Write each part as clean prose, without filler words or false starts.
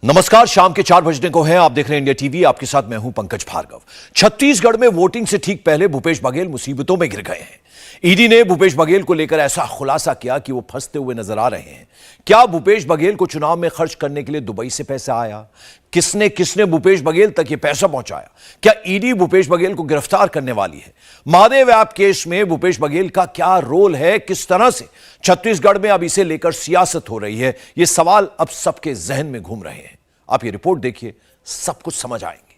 नमस्कार, शाम के 4 बजने को हैं। आप देख रहे हैं इंडिया टीवी। आपके साथ मैं हूं पंकज भार्गव। छत्तीसगढ़ में वोटिंग से ठीक पहले भूपेश बघेल मुसीबतों में घिर गए हैं। ईडी ने भूपेश बघेल को लेकर ऐसा खुलासा किया कि वो फंसते हुए नजर आ रहे हैं। क्या भूपेश बघेल को चुनाव में खर्च करने के लिए दुबई से पैसा आया? किसने किसने भूपेश बघेल तक ये पैसा पहुंचाया? क्या ईडी भूपेश बघेल को गिरफ्तार करने वाली है? महादेव ऐप केस में भूपेश बघेल का क्या रोल है? किस तरह से छत्तीसगढ़ में अब इसे लेकर सियासत हो रही है? ये सवाल अब सबके जहन में घूम रहे हैं। आप ये रिपोर्ट देखिए, सब कुछ समझ आएंगे।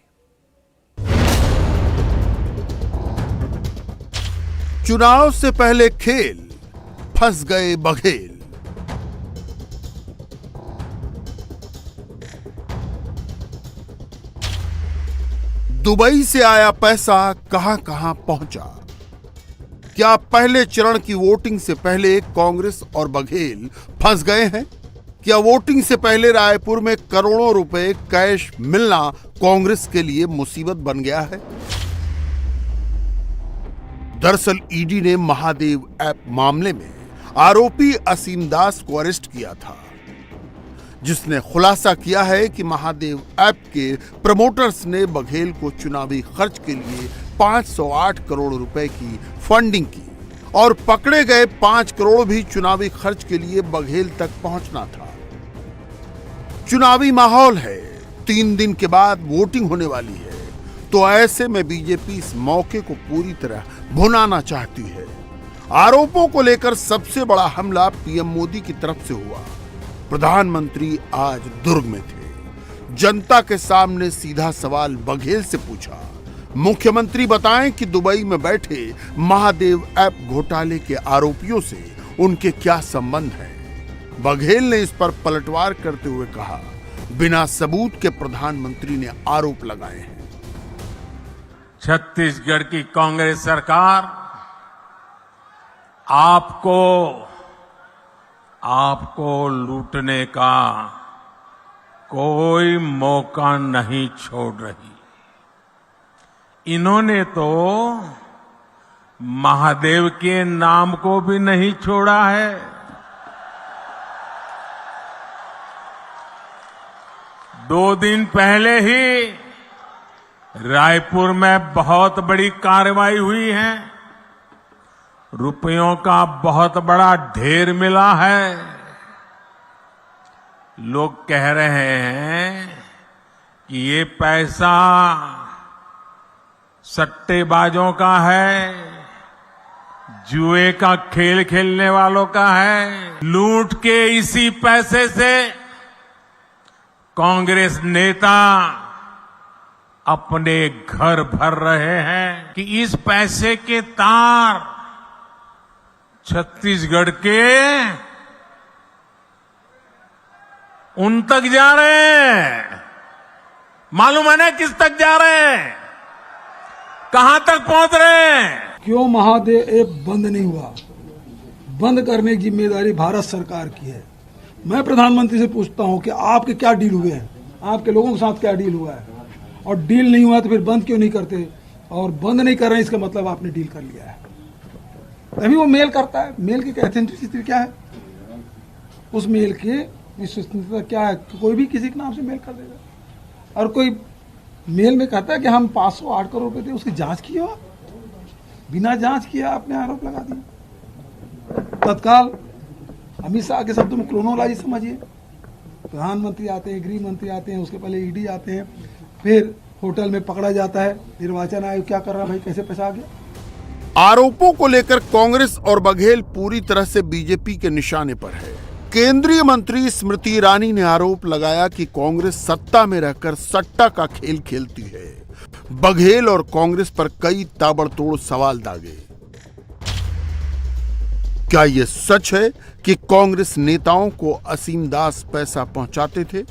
चुनाव से पहले खेल, फंस गए बघेल। दुबई से आया पैसा कहां कहां पहुंचा? क्या पहले चरण की वोटिंग से पहले कांग्रेस और बघेल फंस गए हैं? क्या वोटिंग से पहले रायपुर में करोड़ों रुपए कैश मिलना कांग्रेस के लिए मुसीबत बन गया है? दरअसल ईडी ने महादेव ऐप मामले में आरोपी असीम दास को अरेस्ट किया था, जिसने खुलासा किया है कि महादेव ऐप के प्रमोटर्स ने बघेल को चुनावी खर्च के लिए 508 करोड़ रुपए की फंडिंग की और पकड़े गए 5 करोड़ भी चुनावी खर्च के लिए बघेल तक पहुंचना था। चुनावी माहौल है, 3 दिन के बाद वोटिंग होने वाली है, तो ऐसे में बीजेपी इस मौके को पूरी तरह भुनाना चाहती है। आरोपों को लेकर सबसे बड़ा हमला पीएम मोदी की तरफ से हुआ। प्रधानमंत्री आज दुर्ग में थे। जनता के सामने सीधा सवाल बघेल से पूछा, मुख्यमंत्री बताएं कि दुबई में बैठे महादेव ऐप घोटाले के आरोपियों से उनके क्या संबंध हैं? बघेल ने इस पर पलटवार करते हुए कहा, बिना सबूत के प्रधानमंत्री ने आरोप लगाए हैं। छत्तीसगढ़ की कांग्रेस सरकार आपको लूटने का कोई मौका नहीं छोड़ रही। इन्होंने तो महादेव के नाम को भी नहीं छोड़ा है। दो दिन पहले ही रायपुर में बहुत बड़ी कार्रवाई हुई है। रुपयों का बहुत बड़ा ढेर मिला है। लोग कह रहे हैं कि ये पैसा सट्टेबाजों का है, जुए का खेल खेलने वालों का है। लूट के इसी पैसे से कांग्रेस नेता अपने घर भर रहे हैं कि इस पैसे के तार छत्तीसगढ़ के उन तक जा रहे हैं। मालूम है ना किस तक जा रहे हैं, कहां तक पहुंच रहे हैं? क्यों महादेव ऐप बंद नहीं हुआ? बंद करने की जिम्मेदारी भारत सरकार की है। मैं प्रधानमंत्री से पूछता हूं कि आपके क्या डील हुए हैं, आपके लोगों के साथ क्या डील हुआ है, और डील नहीं हुआ तो फिर बंद क्यों नहीं करते? और बंद नहीं कर रहे हैं इसका मतलब आपने डील कर लिया है। तभी वो मेल करता है। मेल की ऑथेंटिसिटी क्या है? उस मेल की विश्वसनीयता क्या है? कोई भी किसी के नाम से मेल कर देगा। और कोई मेल में कहता है कि हम 508 करोड़ रुपए थे, उसकी जांच की हो? बिना जांच किए आपने आरोप लगा दिया। तत्काल अमित शाह के शब्दों में क्रोनोलॉजी समझिए। प्रधानमंत्री आते हैं, गृह मंत्री आते हैं, उसके पहले ईडी आते हैं, फिर होटल में पकड़ा जाता है। निर्वाचन आयोग क्या कर रहा है भाई, कैसे पैसा आ गया? आरोपों को लेकर कांग्रेस और बघेल पूरी तरह से बीजेपी के निशाने पर है। केंद्रीय मंत्री स्मृति ईरानी ने आरोप लगाया कि कांग्रेस सत्ता में रहकर सट्टा का खेल खेलती है। बघेल और कांग्रेस पर कई ताबड़तोड़ सवाल दागे। क्या यह सच है कि कांग्रेस नेताओं को असीम दास पैसा पहुंचाते थे?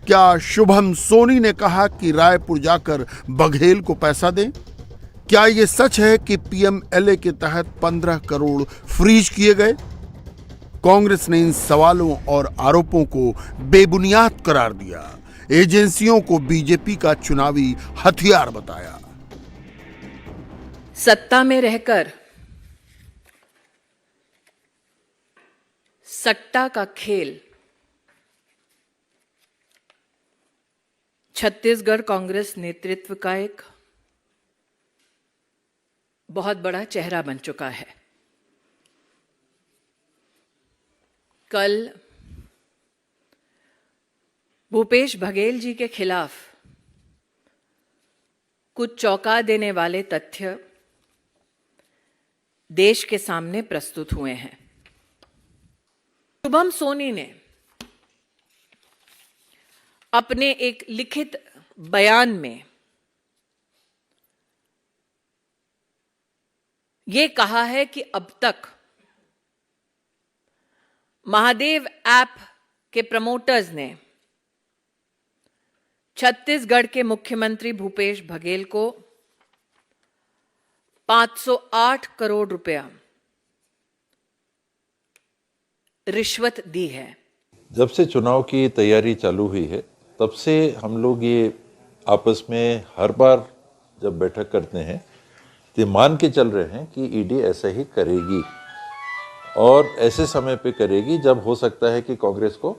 क्या शुभम सोनी ने कहा कि रायपुर जाकर बघेल को पैसा दें? क्या यह सच है कि पीएमएलए के तहत 15 करोड़ फ्रीज किए गए? कांग्रेस ने इन सवालों और आरोपों को बेबुनियाद करार दिया। एजेंसियों को बीजेपी का चुनावी हथियार बताया। सत्ता में रहकर सट्टा का खेल छत्तीसगढ़ कांग्रेस नेतृत्व का एक बहुत बड़ा चेहरा बन चुका है। कल भूपेश बघेल जी के खिलाफ कुछ चौंका देने वाले तथ्य देश के सामने प्रस्तुत हुए हैं। शुभम सोनी ने अपने एक लिखित बयान में यह कहा है कि अब तक महादेव ऐप के प्रमोटर्स ने छत्तीसगढ़ के मुख्यमंत्री भूपेश बघेल को 508 करोड़ रुपया रिश्वत दी है। जब से चुनाव की तैयारी चालू हुई है तब से हम लोग ये आपस में हर बार जब बैठक करते हैं तो मान के चल रहे हैं कि ईडी ऐसा ही करेगी और ऐसे समय पे करेगी जब हो सकता है कि कांग्रेस को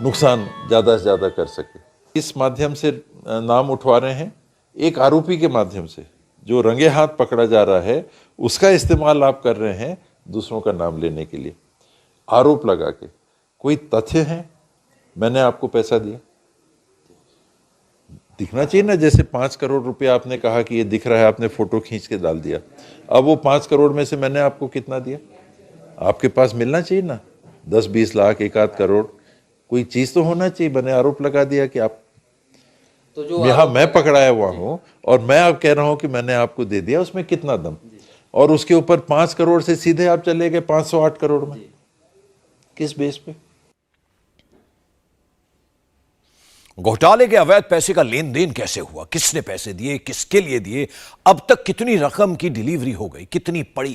नुकसान ज़्यादा से ज़्यादा कर सके। इस माध्यम से नाम उठवा रहे हैं, एक आरोपी के माध्यम से जो रंगे हाथ पकड़ा जा रहा है उसका इस्तेमाल आप कर रहे हैं दूसरों का नाम लेने के लिए, आरोप लगा के। कोई तथ्य है मैंने आपको पैसा दिया, दिखना चाहिए ना। जैसे 5 करोड़ रुपया आपने कहा कि ये दिख रहा है, आपने फोटो खींच के डाल दिया। अब वो 5 करोड़ में से मैंने आपको कितना दिया आपके पास मिलना चाहिए ना, 10-20 लाख, 1-8 करोड़, कोई चीज तो होना चाहिए। मैंने आरोप लगा दिया कि आप तो जो यहाँ मैं पकड़ाया हुआ हूँ और मैं अब कह रहा हूँ कि मैंने आपको दे दिया, उसमें कितना दम, और उसके ऊपर 5 करोड़ से सीधे आप चले गए 508 करोड़ में, किस बेस पे? घोटाले के अवैध पैसे का लेन देन कैसे हुआ, किसने पैसे दिए, किसके लिए दिए, अब तक कितनी रकम की डिलीवरी हो गई, कितनी पड़ी,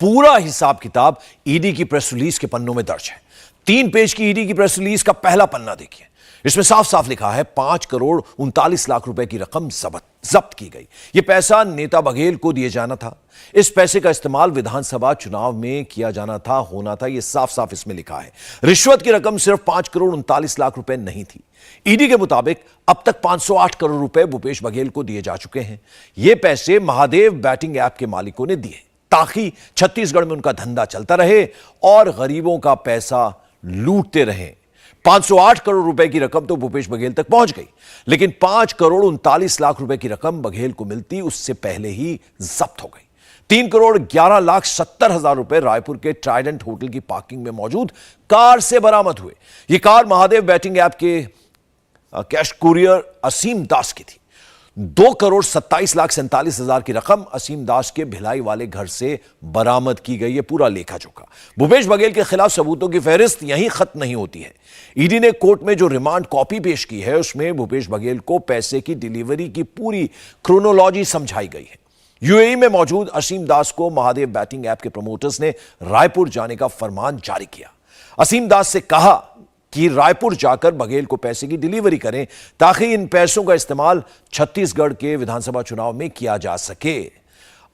पूरा हिसाब किताब ईडी की प्रेस रिलीज के पन्नों में दर्ज है। 3 पेज की ईडी की प्रेस रिलीज का पहला पन्ना देखिए, इसमें साफ साफ लिखा है 5 करोड़ 39 लाख रुपए की रकम जब्त की गई। यह पैसा नेता बघेल को दिए जाना था। इस पैसे का इस्तेमाल विधानसभा चुनाव में किया जाना था, होना था, यह साफ साफ इसमें लिखा है। रिश्वत की रकम सिर्फ 5 करोड़ 39 लाख रुपए नहीं थी। ईडी के मुताबिक अब तक 508 करोड़ रुपए भूपेश बघेल को दिए जा चुके हैं। यह पैसे महादेव बैटिंग ऐप के मालिकों ने दिए ताकि छत्तीसगढ़ में उनका धंधा चलता रहे और गरीबों का पैसा लूटते रहे। 508 करोड़ रुपए की रकम तो भूपेश बघेल तक पहुंच गई, लेकिन 5 करोड़ 39 लाख रुपए की रकम बघेल को मिलती उससे पहले ही जब्त हो गई। 3 करोड़ 11 लाख 70 हजार रुपए रायपुर के ट्राइडेंट होटल की पार्किंग में मौजूद कार से बरामद हुए। यह कार महादेव बैटिंग ऐप के कैश कुरियर असीम दास की थी। 2 करोड़ 27 लाख 47 हजार की रकम असीम दास के भिलाई वाले घर से बरामद की गई है। पूरा लेखा जोखा। भूपेश बघेल के खिलाफ सबूतों की फहरिस्त यहीं खत्म नहीं होती है। ईडी ने कोर्ट में जो रिमांड कॉपी पेश की है उसमें भूपेश बघेल को पैसे की डिलीवरी की पूरी क्रोनोलॉजी समझाई गई है। यूएई में मौजूद असीम दास को महादेव बैटिंग ऐप के प्रमोटर्स ने रायपुर जाने का फरमान जारी किया। असीम दास से कहा कि रायपुर जाकर बघेल को पैसे की डिलीवरी करें ताकि इन पैसों का इस्तेमाल छत्तीसगढ़ के विधानसभा चुनाव में किया जा सके।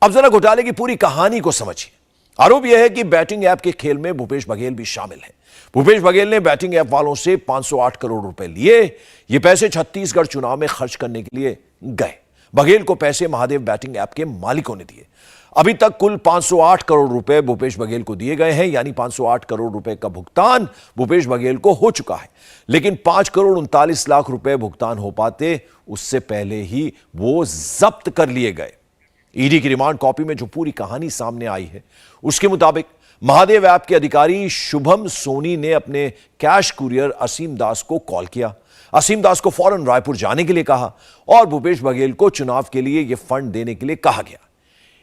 अब जरा घोटाले की पूरी कहानी को समझिए। आरोप यह है कि बैटिंग ऐप के खेल में भूपेश बघेल भी शामिल है। भूपेश बघेल ने बैटिंग ऐप वालों से 508 करोड़ रुपए लिए। ये पैसे छत्तीसगढ़ चुनाव में खर्च करने के लिए गए। बघेल को पैसे महादेव बैटिंग ऐप के मालिकों ने दिए। अभी तक कुल 508 करोड़ रुपए भूपेश बघेल को दिए गए हैं, यानी 508 करोड़ रुपए का भुगतान भूपेश बघेल को हो चुका है। लेकिन 5 करोड़ 39 लाख रुपए भुगतान हो पाते उससे पहले ही वो जब्त कर लिए गए। ईडी की रिमांड कॉपी में जो पूरी कहानी सामने आई है उसके मुताबिक महादेव ऐप के अधिकारी शुभम सोनी ने अपने कैश कुरियर असीम दास को कॉल किया। असीम दास को फौरन रायपुर जाने के लिए कहा और भूपेश बघेल को चुनाव के लिए यह फंड देने के लिए कहा गया।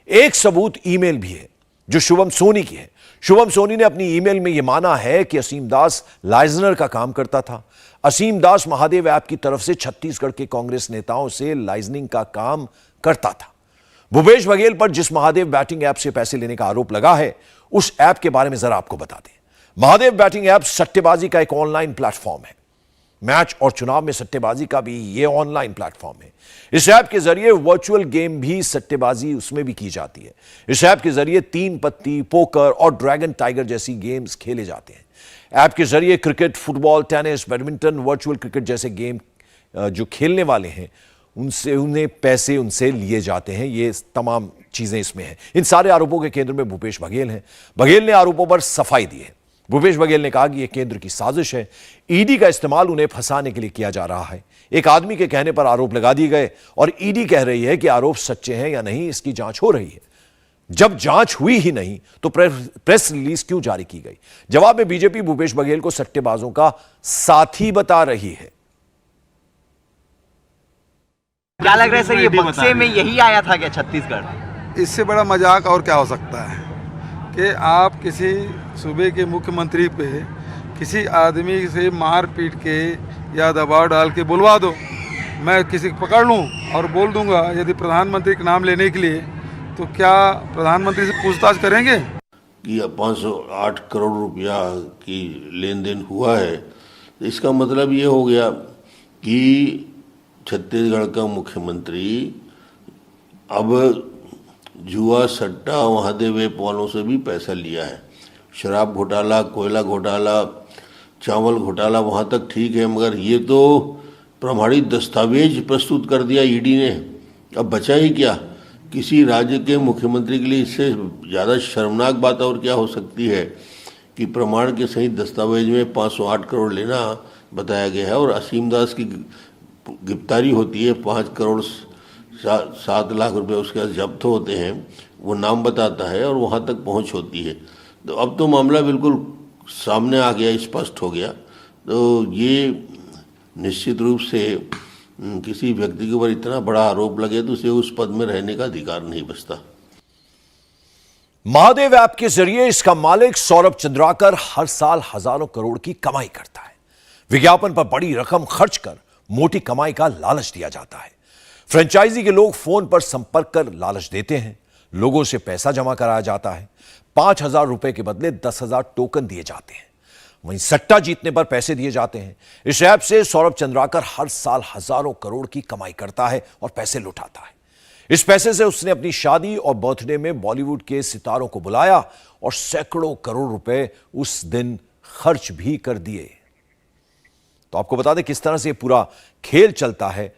एक सबूत ईमेल भी है जो शुभम सोनी की है। शुभम सोनी ने अपनी ईमेल में यह माना है कि असीम दास लाइजनर का काम करता था। असीम दास महादेव ऐप की तरफ से छत्तीसगढ़ के कांग्रेस नेताओं से लाइजनिंग का काम करता था। भूपेश बघेल पर जिस महादेव बैटिंग ऐप से पैसे लेने का आरोप लगा है उस ऐप के बारे में जरा आपको बता दें। महादेव बैटिंग ऐप सट्टेबाजी का एक ऑनलाइन प्लेटफॉर्म है। मैच और चुनाव में सट्टेबाजी का भी यह ऑनलाइन प्लेटफॉर्म है। इस ऐप के जरिए वर्चुअल गेम भी सट्टेबाजी उसमें भी की जाती है। इस ऐप के जरिए 3 पत्ती, पोकर और ड्रैगन टाइगर जैसी गेम्स खेले जाते हैं। ऐप के जरिए cricket, football, tennis, badminton, virtual cricket जैसे गेम जो खेलने वाले हैं उन्हें पैसे उनसे लिए जाते हैं। ये तमाम चीजें इसमें हैं। इन सारे आरोपों के केंद्र में भूपेश बघेल हैं। बघेल ने आरोपों पर सफाई दी है। भूपेश बघेल ने कहा कि यह केंद्र की साजिश है। ईडी का इस्तेमाल उन्हें फंसाने के लिए किया जा रहा है। एक आदमी के कहने पर आरोप लगा दिए गए और ईडी कह रही है कि आरोप सच्चे हैं या नहीं, इसकी जांच हो रही है। जब जांच हुई ही नहीं तो प्रेस रिलीज क्यों जारी की गई? जवाब में बीजेपी भूपेश बघेल को सट्टेबाजों का साथी बता रही है। क्या लग रहा है सर, ये बक्से में यही आया था क्या छत्तीसगढ़? इससे बड़ा मजाक और क्या हो सकता है कि आप किसी सूबे के मुख्यमंत्री पे किसी आदमी से मार पीट के या दबाव डाल के बुलवा दो, मैं किसी को पकड़ लूं और बोल दूंगा यदि प्रधानमंत्री का नाम लेने के लिए, तो क्या प्रधानमंत्री से पूछताछ करेंगे? कि 508 करोड़ रुपया की लेन देन हुआ है, तो इसका मतलब ये हो गया कि छत्तीसगढ़ का मुख्यमंत्री अब जुआ, सट्टा, महादेव ऐप वालों से भी पैसा लिया है। शराब घोटाला, कोयला घोटाला, चावल घोटाला वहाँ तक ठीक है, मगर ये तो प्रमाणित दस्तावेज प्रस्तुत कर दिया ईडी ने। अब बचा ही क्या? किसी राज्य के मुख्यमंत्री के लिए इससे ज़्यादा शर्मनाक बात और क्या हो सकती है कि प्रमाण के सहित दस्तावेज में 508 करोड़ लेना बताया गया है और असीम दास की गिरफ्तारी होती है, 5 करोड़ 7 लाख रुपए उसके पास जब्त होते हैं, वो नाम बताता है और वहाँ तक पहुँच होती है। तो अब तो मामला बिल्कुल सामने आ गया, स्पष्ट हो गया। तो ये निश्चित रूप से किसी व्यक्ति के ऊपर इतना बड़ा आरोप लगे तो उसे उस पद में रहने का अधिकार नहीं बचता। महादेव ऐप के जरिए इसका मालिक सौरभ चंद्राकर हर साल हजारों करोड़ की कमाई करता है। विज्ञापन पर बड़ी रकम खर्च कर मोटी कमाई का लालच दिया जाता है। फ्रेंचाइजी के लोग फोन पर संपर्क कर लालच देते हैं। लोगों से पैसा जमा कराया जाता है। 5,000 रुपए के बदले 10,000 टोकन दिए जाते हैं। वहीं सट्टा जीतने पर पैसे दिए जाते हैं। इस ऐप से सौरभ चंद्राकर हर साल हजारों करोड़ की कमाई करता है और पैसे लुटाता है। इस पैसे से उसने अपनी शादी और बर्थडे में बॉलीवुड के सितारों को बुलाया और सैकड़ों करोड़ रुपए उस दिन खर्च भी कर दिए। तो आपको बता दें किस तरह से पूरा खेल चलता है।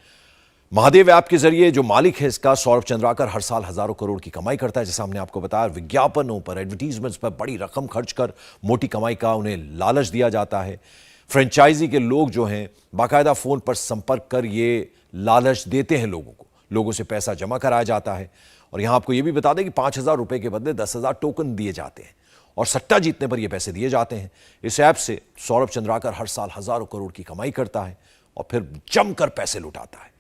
महादेव ऐप के जरिए जो मालिक है इसका, सौरभ चंद्राकर, हर साल हजारों करोड़ की कमाई करता है। जैसा हमने आपको बताया, विज्ञापनों पर, एडवर्टीजमेंट्स पर बड़ी रकम खर्च कर मोटी कमाई का उन्हें लालच दिया जाता है। फ्रेंचाइजी के लोग जो हैं बाकायदा फोन पर संपर्क कर ये लालच देते हैं लोगों को। लोगों से पैसा जमा कराया जाता है। और यहां आपको यह भी बता दें कि 5,000 रुपए के बदले 10,000 टोकन दिए जाते हैं और सट्टा जीतने पर यह पैसे दिए जाते हैं। इस ऐप से सौरभ चंद्राकर हर साल हजारों करोड़ की कमाई करता है और फिर जमकर पैसे लुटाता है।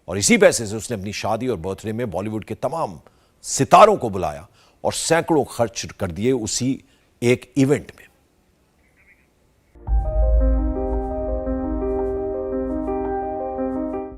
और इसी पैसे से उसने अपनी शादी और बर्थडे में बॉलीवुड के तमाम सितारों को बुलाया और सैकड़ों खर्च कर दिए उसी एक इवेंट में।